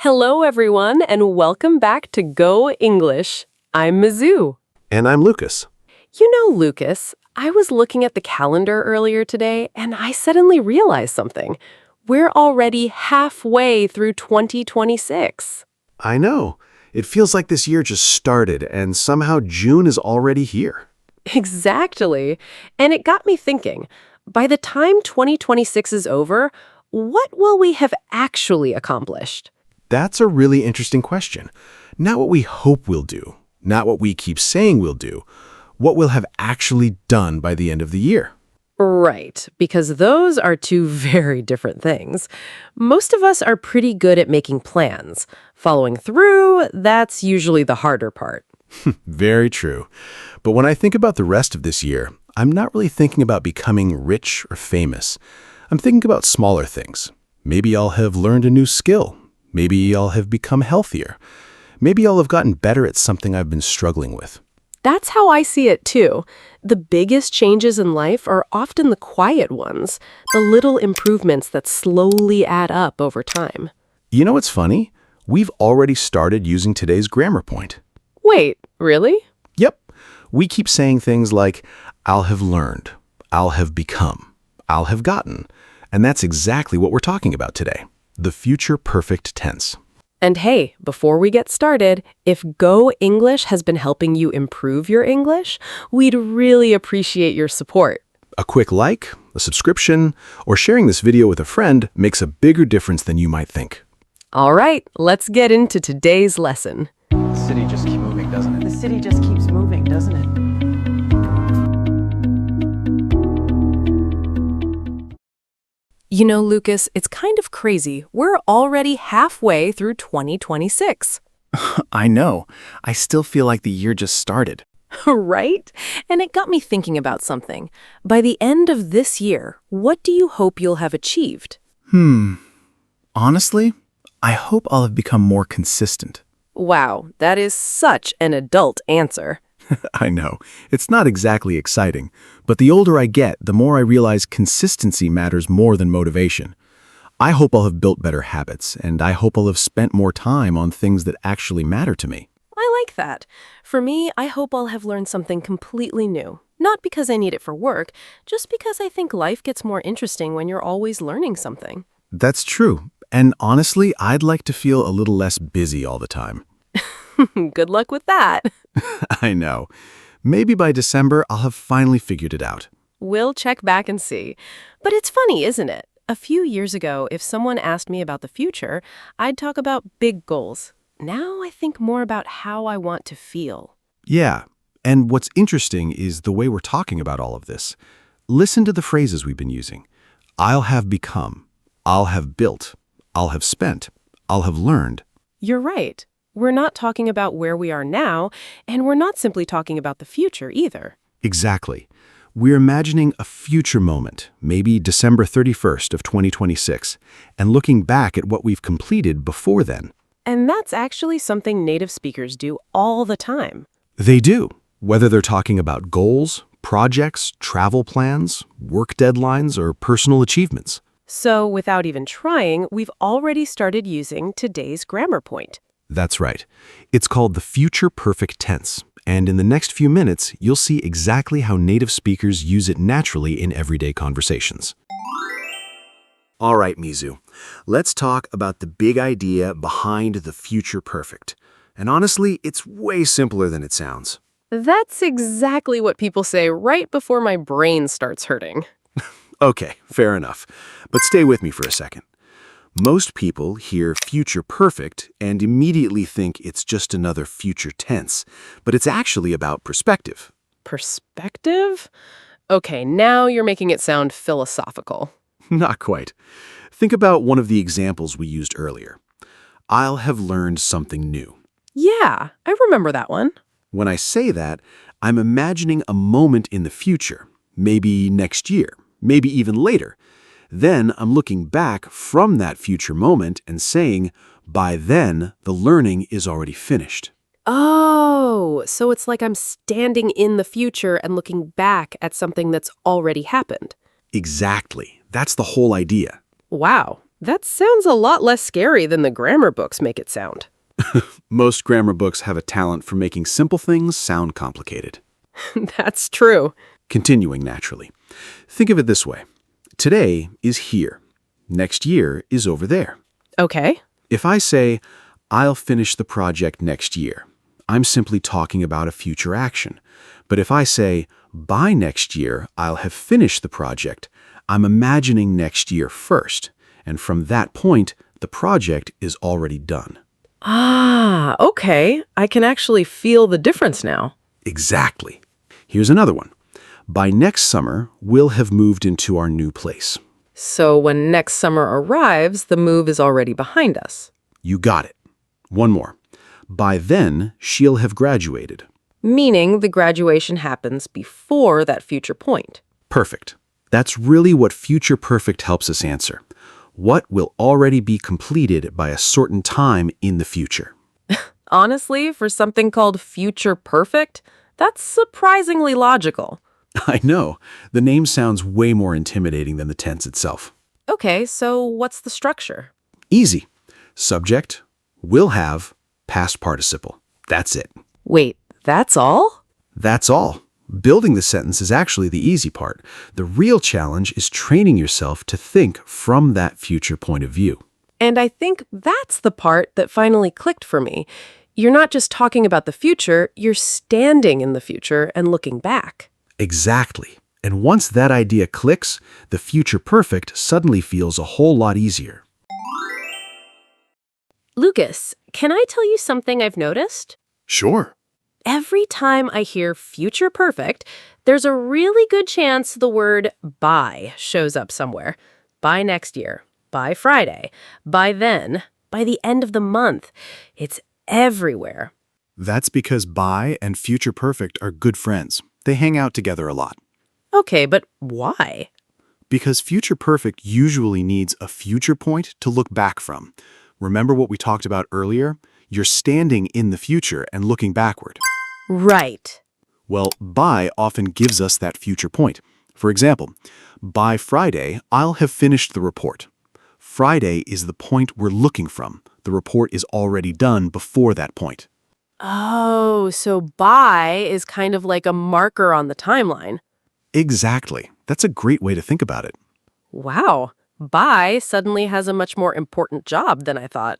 Hello, everyone, and welcome back to Go English. I'm Mizu. And I'm Lucas. You know, Lucas, I was looking at the calendar earlier today, and I suddenly realized something. We're already halfway through 2026. I know. It feels like this year just started, and somehow June is already here. Exactly. And it got me thinking, by the time 2026 is over, what will we have actually accomplished? That's a really interesting question. Not what we hope we'll do, not what we keep saying we'll do, what we'll have actually done by the end of the year. Right, because those are two very different things. Most of us are pretty good at making plans. Following through, that's usually the harder part. Very true. But when I think about the rest of this year, I'm not really thinking about becoming rich or famous. I'm thinking about smaller things. Maybe I'll have learned a new skill. Maybe I'll have become healthier. Maybe I'll have gotten better at something I've been struggling with. That's how I see it, too. The biggest changes in life are often the quiet ones, the little improvements that slowly add up over time. You know what's funny? We've already started using today's grammar point. Wait, really? Yep. We keep saying things like, I'll have learned, I'll have become, I'll have gotten. And that's exactly what we're talking about today, the future perfect tense. And hey, before we get started, if Go English has been helping you improve your English, we'd really appreciate your support. A quick like, a subscription, or sharing this video with a friend makes a bigger difference than you might think. All right, let's get into today's lesson. The city just keeps moving, doesn't it? The city just keeps moving, doesn't it? You know, Lucas, it's kind of crazy. We're already halfway through 2026. I know. I still feel like the year just started. Right? And it got me thinking about something. By the end of this year, what do you hope you'll have achieved? Honestly, I hope I'll have become more consistent. Wow, that is such an adult answer. I know. It's not exactly exciting, but the older I get, the more I realize consistency matters more than motivation. I hope I'll have built better habits, and I hope I'll have spent more time on things that actually matter to me. I like that. For me, I hope I'll have learned something completely new. Not because I need it for work, just because I think life gets more interesting when you're always learning something. That's true. And honestly, I'd like to feel a little less busy all the time. Good luck with that. I know. Maybe by December, I'll have finally figured it out. We'll check back and see. But it's funny, isn't it? A few years ago, if someone asked me about the future, I'd talk about big goals. Now I think more about how I want to feel. Yeah, and what's interesting is the way we're talking about all of this. Listen to the phrases we've been using. I'll have become, I'll have built, I'll have spent, I'll have learned. You're right. We're not talking about where we are now, and we're not simply talking about the future either. Exactly. We're imagining a future moment, maybe December 31st of 2026, and looking back at what we've completed before then. And that's actually something native speakers do all the time. They do, whether they're talking about goals, projects, travel plans, work deadlines, or personal achievements. So without even trying, we've already started using today's grammar point. That's right. It's called the future perfect tense, and in the next few minutes, you'll see exactly how native speakers use it naturally in everyday conversations. All right, Mizu, let's talk about the big idea behind the future perfect. And honestly, it's way simpler than it sounds. That's exactly what people say right before my brain starts hurting. Okay, fair enough. But stay with me for a second. Most people hear future perfect and immediately think it's just another future tense, but it's actually about perspective. Perspective? Okay, now you're making it sound philosophical. Not quite. Think about one of the examples we used earlier. I'll have learned something new. Yeah, I remember that one. When I say that, I'm imagining a moment in the future, maybe next year, maybe even later. Then I'm looking back from that future moment and saying, by then, the learning is already finished. Oh, so it's like I'm standing in the future and looking back at something that's already happened. Exactly. That's the whole idea. Wow, That sounds a lot less scary than the grammar books make it sound. Most grammar books have a talent for making simple things sound complicated. That's true. Continuing naturally. Think of it this way. Today is here. Next year is over there. Okay. If I say, I'll finish the project next year, I'm simply talking about a future action. But if I say, by next year, I'll have finished the project, I'm imagining next year first. And from that point, the project is already done. Ah, okay. I can actually feel the difference now. Exactly. Here's another one. By next summer, we'll have moved into our new place. So when next summer arrives, the move is already behind us. You got it. One more. By then, she'll have graduated. Meaning the graduation happens before that future point. Perfect. That's really what future perfect helps us answer. What will already be completed by a certain time in the future? Honestly, for something called future perfect, that's surprisingly logical. I know. The name sounds way more intimidating than the tense itself. Okay, so what's the structure? Easy. Subject, will have, past participle. That's it. Wait, that's all? That's all. Building the sentence is actually the easy part. The real challenge is training yourself to think from that future point of view. And I think that's the part that finally clicked for me. You're not just talking about the future, you're standing in the future and looking back. Exactly. And once that idea clicks, the future perfect suddenly feels a whole lot easier. Lucas, can I tell you something I've noticed? Sure. Every time I hear future perfect, there's a really good chance the word by shows up somewhere. By next year, by Friday, by then, by the end of the month. It's everywhere. That's because by and future perfect are good friends. They hang out together a lot. Okay, but why? Because future perfect usually needs a future point to look back from. Remember what we talked about earlier? You're standing in the future and looking backward. Right. Well, by often gives us that future point. For example, by Friday, I'll have finished the report. Friday is the point we're looking from. The report is already done before that point. Oh, so by is kind of like a marker on the timeline. Exactly. That's a great way to think about it. Wow. By suddenly has a much more important job than I thought.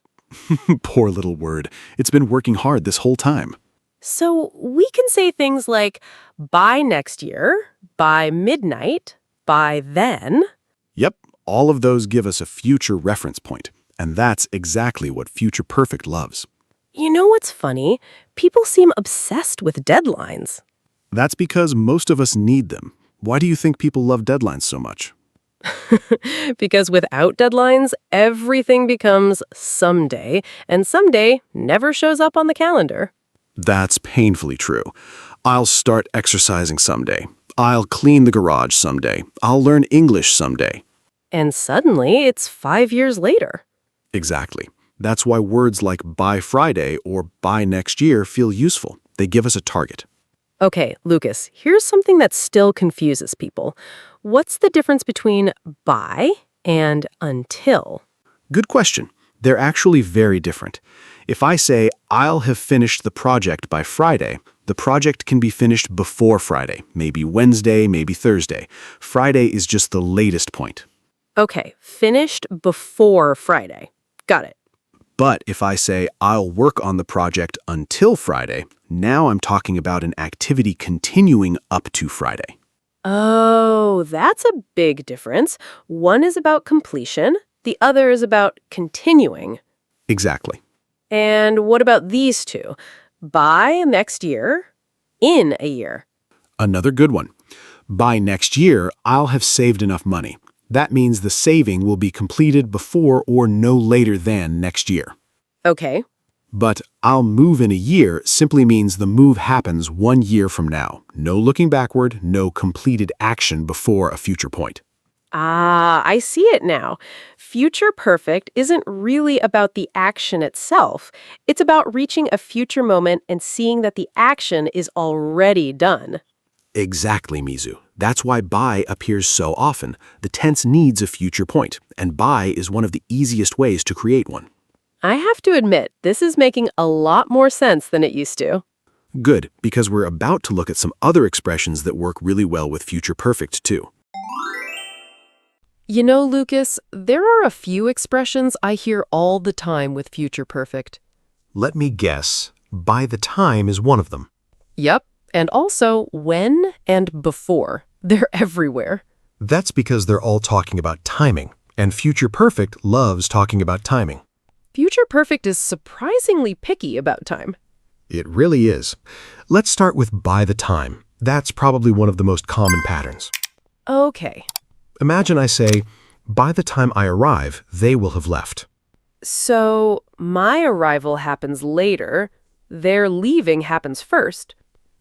Poor little word. It's been working hard this whole time. So we can say things like by next year, by midnight, by then. Yep, all of those give us a future reference point. And that's exactly what future perfect loves. You know what's funny? People seem obsessed with deadlines. That's because most of us need them. Why do you think people love deadlines so much? Because without deadlines, everything becomes someday, and someday never shows up on the calendar. That's painfully true. I'll start exercising someday. I'll clean the garage someday. I'll learn English someday. And suddenly, it's 5 years later. Exactly. That's why words like by Friday or by next year feel useful. They give us a target. Okay, Lucas, here's something that still confuses people. What's the difference between by and until? Good question. They're actually very different. If I say, I'll have finished the project by Friday, the project can be finished before Friday, maybe Wednesday, maybe Thursday. Friday is just the latest point. Okay, finished before Friday. Got it. But if I say, I'll work on the project until Friday, now I'm talking about an activity continuing up to Friday. Oh, that's a big difference. One is about completion, the other is about continuing. Exactly. And what about these two? By next year, in a year. Another good one. By next year, I'll have saved enough money. That means the saving will be completed before or no later than next year. Okay. But I'll move in a year simply means the move happens 1 year from now. No looking backward, no completed action before a future point. Ah, I see it now. Future perfect isn't really about the action itself. It's about reaching a future moment and seeing that the action is already done. Exactly, Mizu. That's why by appears so often. The tense needs a future point, and by is one of the easiest ways to create one. I have to admit, this is making a lot more sense than it used to. Good, because we're about to look at some other expressions that work really well with future perfect, too. You know, Lucas, there are a few expressions I hear all the time with future perfect. Let me guess. By the time is one of them. Yep, and also when and before. They're everywhere. That's because they're all talking about timing, and future perfect loves talking about timing. Future perfect is surprisingly picky about time. It really is. Let's start with by the time. That's probably one of the most common patterns. Okay, Imagine I say, by the time I arrive, they will have left. so my arrival happens later, their leaving happens first.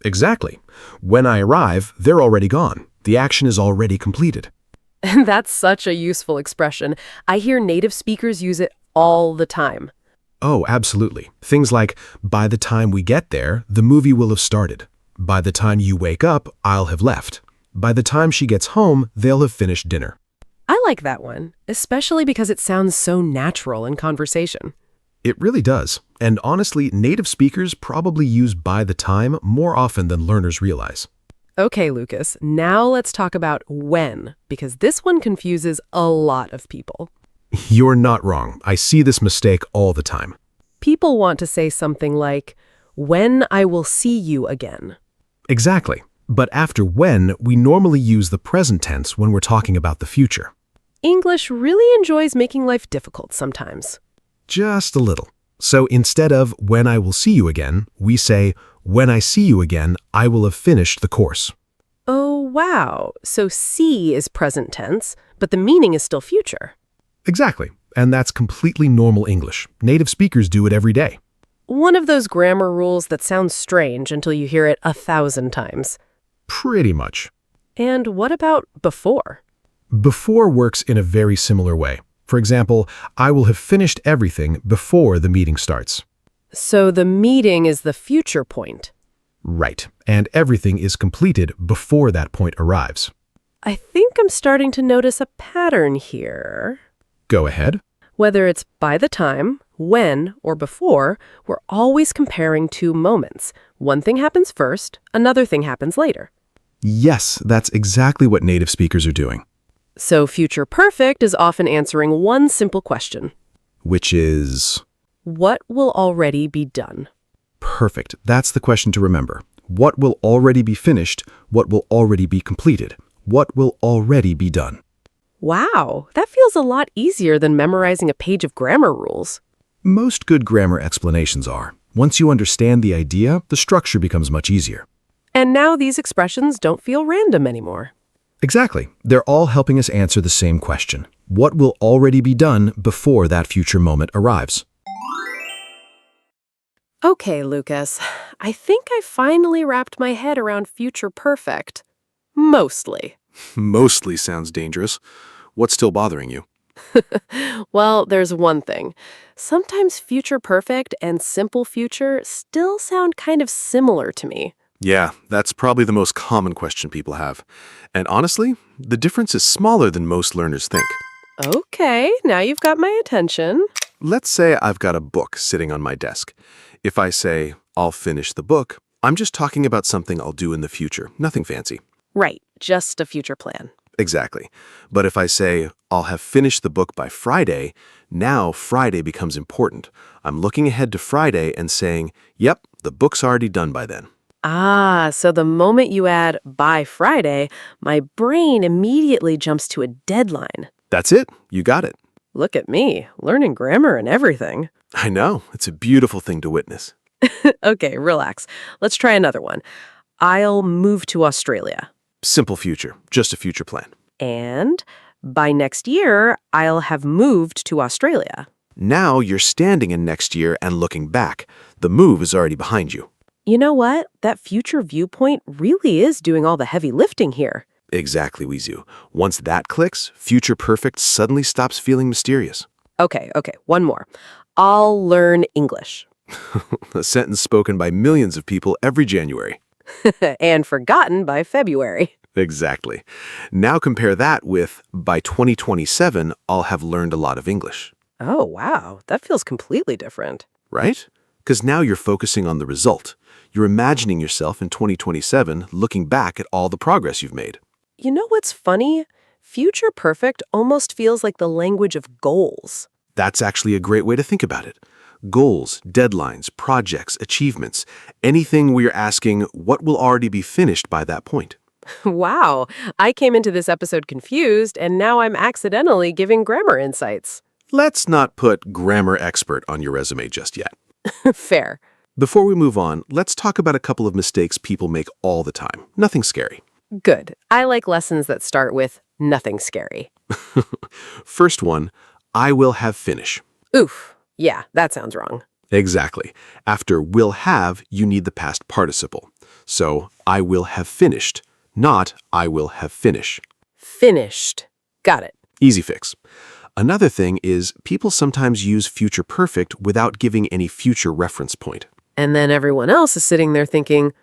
Exactly. When I arrive, they're already gone. The action is already completed. And that's such a useful expression. I hear native speakers use it all the time. Oh, absolutely. Things like, by the time we get there, the movie will have started. By the time you wake up, I'll have left. By the time she gets home, they'll have finished dinner. I like that one, especially because it sounds so natural in conversation. It really does. And honestly, native speakers probably use by the time more often than learners realize. Okay, Lucas, now let's talk about when, because this one confuses a lot of people. You're not wrong. I see this mistake all the time. People want to say something like, when I will see you again. Exactly. But after when, we normally use the present tense when we're talking about the future. English really enjoys making life difficult sometimes. Just a little. So instead of when I will see you again, we say, when I see you again, I will have finished the course. Oh, wow. So see is present tense, but the meaning is still future. Exactly. And that's completely normal English. Native speakers do it every day. One of those grammar rules that sounds strange until you hear it 1,000 times. Pretty much. And what about before? Before works in a very similar way. For example, I will have finished everything before the meeting starts. So the meeting is the future point. Right. And everything is completed before that point arrives. I think I'm starting to notice a pattern here. Go ahead. Whether it's by the time, when, or before, we're always comparing two moments. One thing happens first, another thing happens later. Yes, that's exactly what native speakers are doing. So future perfect is often answering one simple question. Which is... What will already be done? Perfect. That's the question to remember. What will already be finished? What will already be completed? What will already be done? Wow, that feels a lot easier than memorizing a page of grammar rules. Most good grammar explanations are. Once you understand the idea, the structure becomes much easier. And now these expressions don't feel random anymore. Exactly. They're all helping us answer the same question. What will already be done before that future moment arrives? Okay, Lucas, I think I finally wrapped my head around future perfect. Mostly. Mostly sounds dangerous. What's still bothering you? Well, there's one thing. Sometimes future perfect and simple future still sound kind of similar to me. Yeah, that's probably the most common question people have. And honestly, the difference is smaller than most learners think. Okay, now you've got my attention. Let's say I've got a book sitting on my desk. If I say, I'll finish the book, I'm just talking about something I'll do in the future, nothing fancy. Right, just a future plan. Exactly. But if I say, I'll have finished the book by Friday, now Friday becomes important. I'm looking ahead to Friday and saying, yep, the book's already done by then. Ah, so the moment you add by Friday, my brain immediately jumps to a deadline. That's it. You got it. Look at me, learning grammar and everything. I know. It's a beautiful thing to witness. Okay, relax. Let's try another one. I'll move to Australia. Simple future. Just a future plan. And by next year, I'll have moved to Australia. Now you're standing in next year and looking back. The move is already behind you. You know what? That future viewpoint really is doing all the heavy lifting here. Exactly, Mizu. Once that clicks, future perfect suddenly stops feeling mysterious. Okay, one more. I'll learn English. A sentence spoken by millions of people every January. And forgotten by February. Exactly. Now compare that with, by 2027, I'll have learned a lot of English, Oh, wow. That feels completely different. right? Because now you're focusing on the result. You're imagining yourself in 2027 looking back at all the progress you've made. You know what's funny? Future perfect almost feels like the language of goals. That's actually a great way to think about it. Goals, deadlines, projects, achievements, anything where you're asking what will already be finished by that point. Wow. I came into this episode confused, and now I'm accidentally giving grammar insights. Let's not put grammar expert on your resume just yet. Fair. Before we move on, let's talk about a couple of mistakes people make all the time. Nothing scary. Good. I like lessons that start with nothing scary. First one, I will have finish. Oof. Yeah, that sounds wrong. Exactly. After will have, you need the past participle. So, I will have finished, not I will have finish. Finished. Got it. Easy fix. Another thing is people sometimes use future perfect without giving any future reference point. And then everyone else is sitting there thinking,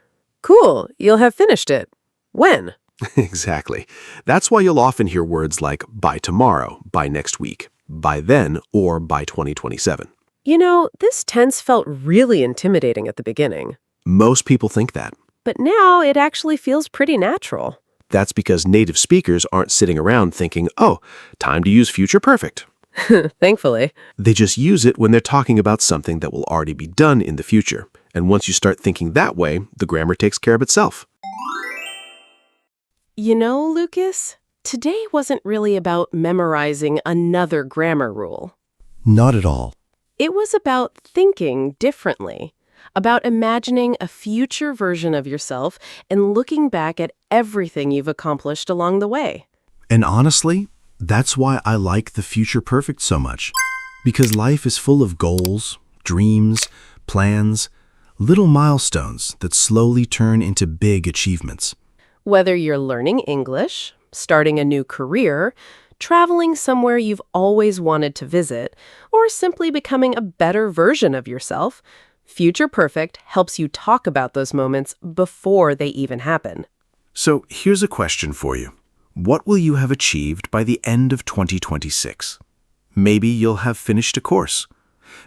cool, you'll have finished it. When? Exactly. That's why you'll often hear words like by tomorrow, by next week, by then, or by 2027. You know, this tense felt really intimidating at the beginning. Most people think that. But now it actually feels pretty natural. That's because native speakers aren't sitting around thinking, oh, time to use future perfect. Thankfully. They just use it when they're talking about something that will already be done in the future. And once you start thinking that way, the grammar takes care of itself. You know, Lucas, today wasn't really about memorizing another grammar rule. Not at all. It was about thinking differently, about imagining a future version of yourself and looking back at everything you've accomplished along the way. And honestly, that's why I like the future perfect so much. Because life is full of goals, dreams, plans, little milestones that slowly turn into big achievements. Whether you're learning English, starting a new career, traveling somewhere you've always wanted to visit, or simply becoming a better version of yourself, Future Perfect helps you talk about those moments before they even happen. So here's a question for you. What will you have achieved by the end of 2026? Maybe you'll have finished a course.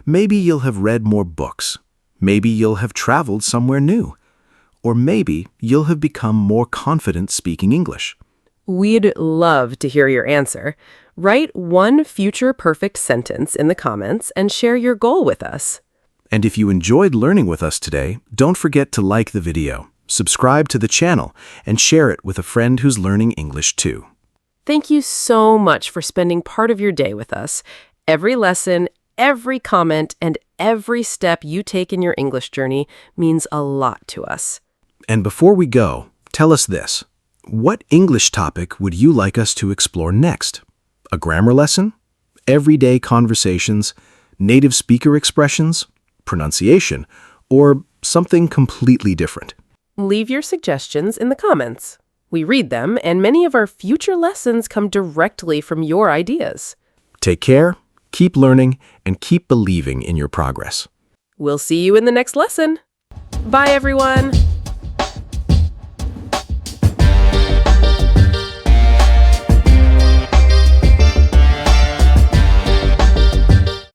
Maybe you'll have read more books. Maybe you'll have traveled somewhere new. Or maybe you'll have become more confident speaking English. We'd love to hear your answer. Write one Future Perfect sentence in the comments and share your goal with us. And if you enjoyed learning with us today, don't forget to like the video, subscribe to the channel, and share it with a friend who's learning English too. Thank you so much for spending part of your day with us. Every lesson, every comment, and every step you take in your English journey means a lot to us. And before we go, tell us this. What English topic would you like us to explore next? A grammar lesson? Everyday conversations? Native speaker expressions? Pronunciation? Or something completely different? Leave your suggestions in the comments. We read them, and many of our future lessons come directly from your ideas. Take care, keep learning, and keep believing in your progress. We'll see you in the next lesson. Bye, everyone.